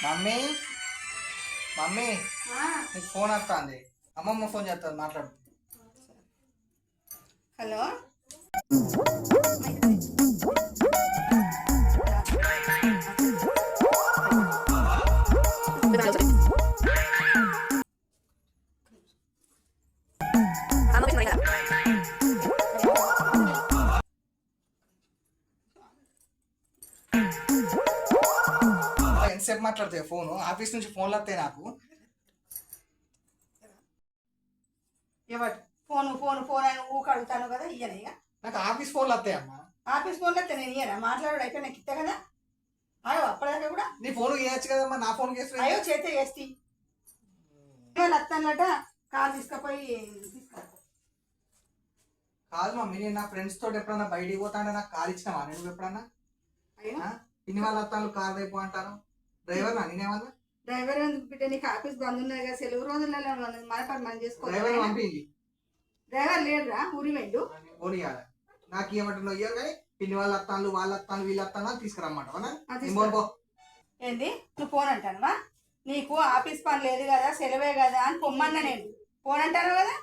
Mummy mummy నీకు phone వస్తుంది. అమ్మమ్మ ఫోన్ చేస్తుంది, మాట్లాడు. హలో ఎంతసేపు మాట్లాడుతాయి ఫోను? ఆఫీస్ నుంచి ఫోన్లు వస్తాయి నాకు. ఎవరు ఫోను ఫోను ఫోన్ అని ఊక అడుగుతాను కదా, ఇయ్యను. ఇక నాకు ఆఫీస్ ఫోన్లు వస్తాయి అమ్మా. ఆఫీస్ ఫోన్లో వస్తే నేను ఇయ్యనా? మాట్లాడు అయితే నాకు ఇస్తా కదా. అయ్యో అప్పటిదాకా కూడా నీ ఫోన్ చేయొచ్చు కదమ్మా, నా ఫోన్ చేస్తా. అయ్యో చేస్తే చేస్తే వస్తానట కాల్ తీసుకుపోయి తీసుకురా. కాదు మమ్మీ, నేను నా ఫ్రెండ్స్ తోటి ఎప్పుడన్నా బయటికి పోతాంటే నాకు కాల్ ఇచ్చినావా? నేను ఎప్పుడన్నా ఇన్ని వాళ్ళ వస్తాను కార్ వైపు అంటాను. డ్రైవర్ నా నేనేమన్నా? డ్రైవర్ ఎందుకు బిడ్డ, నీకు ఆఫీస్ బంద్ ఉన్నాయి కదా, సెలవు రోజులలో మన పని మనం చేసుకోవాలి. డ్రైవర్ పంపింది. డ్రైవర్ లేడురా, ఊరి వెళ్ళు. ఫోన్ ఇవ్వాలి నాకు, ఏమంటున్నావు ఇయ్యారు కానీ పిన్ని వాళ్ళ వస్తాను వాళ్ళ వస్తాను వీళ్ళు వస్తాను తీసుకురమ్మాట. ఏంది నువ్వు ఫోన్ అంటానువా? నీకు ఆఫీస్ పని లేదు కదా, సెలవే కదా అని పొమ్మన్నా. నేను ఫోన్ అంటాను కదా,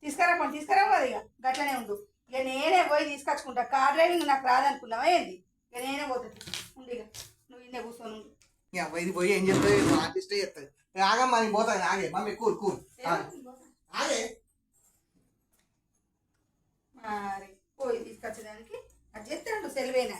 తీసుకురావు కదా. ఇక గట్లనే ఉండు. ఇక నేనే పోయి తీసుకొచ్చుకుంటా. కార్ డ్రైవింగ్ నాకు రాదనుకున్నావా ఏంది? ఇక నేనే పోతుంది ఉండు. ఇక నువ్వు ఇన్నే కూర్చొని ఉండు. ఇది పోయి ఏం చెప్తుంది? ఆర్టిస్టే చెప్తుంది. ఆగమ్మా నేను పోతాను. ఆగే మమ్మీ, కూల్ కూల్ ఆగే. మరి పోయి తీసుకొచ్చేదానికి అది చెప్తాడు సెలవేనా?